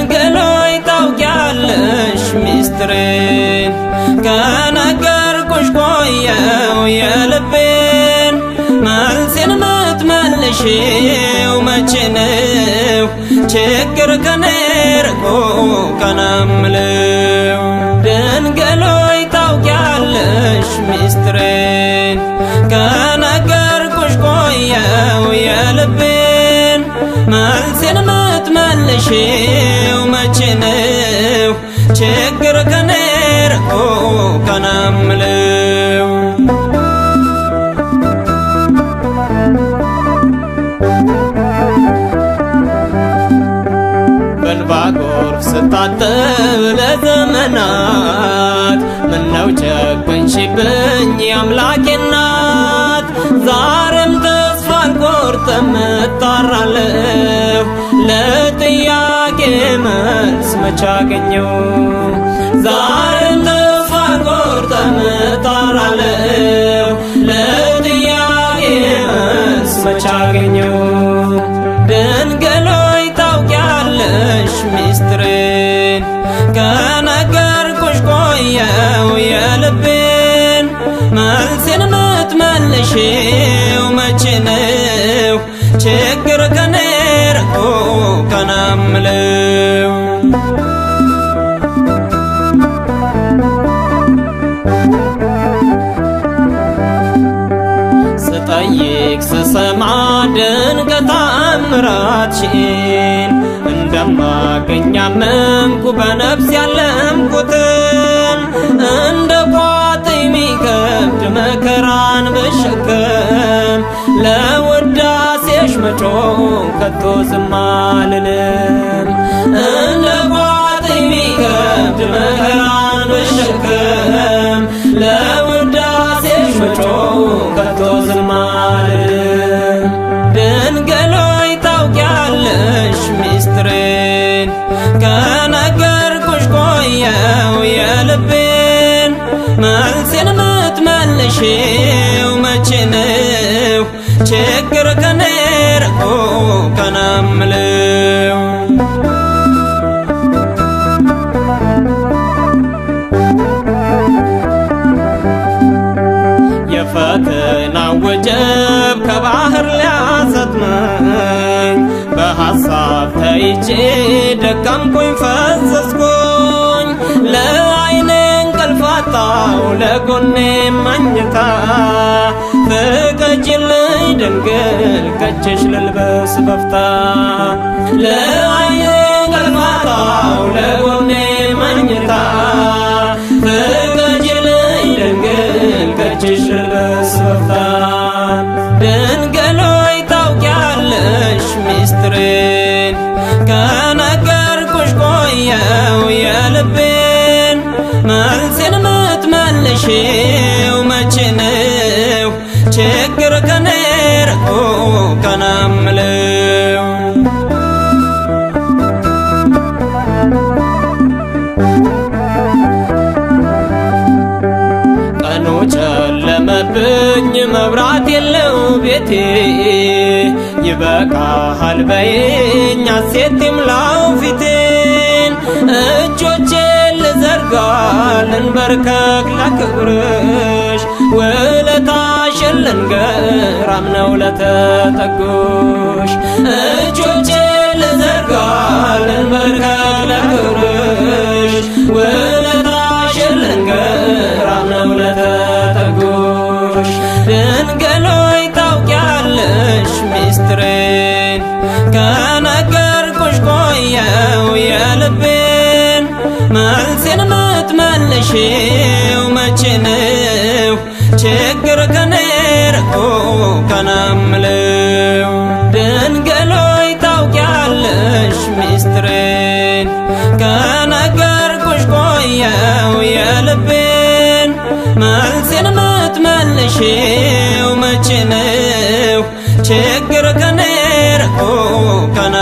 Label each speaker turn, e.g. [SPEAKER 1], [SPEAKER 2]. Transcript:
[SPEAKER 1] ድንግሎይ ታውቂያለሽ ሚስጥሬን ከነገርኩሽ ቆየው የልቤን መልሴን ምትመልሺው መቼ ነው ችግር ከኔ ርቆ ቀና እምለው ድንግሎይ ታውቂያለሽ ሚስጥሬን ከነገርኩሽ ቆየው የልቤን መልሴን ምትመልሺው መቼ ነው ችግር ከኔ ርቆ ቀና እምለው በእንባ ጎርፍ ስታጠብ ለዘመናት ምነው ጨከንሽብኝ የአምላኬ እናት ዛሬም ተስፋ አልቆርጥም እጣራለሁ ለጥያቄ መልስ መች አገኘሁ ዛሬም ተስፋ አልቆርጥም እጣራለሁ ለጥያቄ መልስ መች አገኘሁ ድንግሎይ ታውቂያለሽ ሚስጥሬን ከነገርኩሽ ቆየው የልቤን መልሴን ምትመልሺው መቼ ነው ችግር ከኔ ርቆ ቀና እምለው ስጠይቅ ስሰማ ድንቅ ተአምራትሽን እንደማገኝ አመንኩ በነፍስ ያለምኩትን እንደ ቋጥኝ ሚከብድ መከራን ብሸከም ለውዳሴሽ መጮህ ከቶ ዝም አልልም እንደ ቋጥኝ ሚከብድ መከራን ብሸከም ለውዳሴሽ መጮህ ከቶ ዝም አልልም ድንግሎይ ታውቂያለሽ ሚስጥሬን ከነገርኩሽ ቆየው የልቤን መልሴን ምትመልሺው መቼ ነው ችግር ከኔ ርቆ ቀና እምለው የፈተና ወጀብ ከባህር ሊያሰጥመኝ በሐሳብ ተይቼ ደከምኩኝ ፈዘዝኩኝ ለዓይኔ እንቅልፍ አጣሁ ለጎኔ መኝታ ፍቀጂልኝ ድንግል ከእጅሽ ልልበስ በፍታ ለዓይኔ እንቅልፍ አጣሁ ለጎኔ መኝታ ፍቀጂልኝ ድንግል ከእጅሽ ልልበስ በፍታ ድንግሎይ ታውቂያለሽ ሚስጥሬን ከነገርኩሽ ቆየው የልቤን መልሴን ምትመልሺው መቼ ነው ችግር ከኔ ርቆ ቀና እምለው ቀኑ ጨለመብኝ መብራት የለው ቤቴ ይበቃሃል በይኝ ሐሴት ይምላው ፊቴን እጆቼን ልዘርጋ ልንበርከክ ለክብርሽ ውለታሽን ልንገር አምነው ለተጠጉሽ እጆቼን ልዘርጋ ልንበርከክ ለክብርሽ ውለታሽን ልንገር አምነው ለተጠጉሽ ድንግሎይ ታውቂያለሽ ሚስጥሬን ከነገርኩሽ ቆየው የልቤን መልሴን ምትመልሺው መቼ ነው ችግር ከኔ ርቆ ቀና እምለው ድንግሎይ ታውቂያለሽ ሚስጥሬን ከነገርኩሽ ቆየው የልቤን መልሴን ምትመልሺው መቼ ነው ችግር ከኔ ርቆ ቀና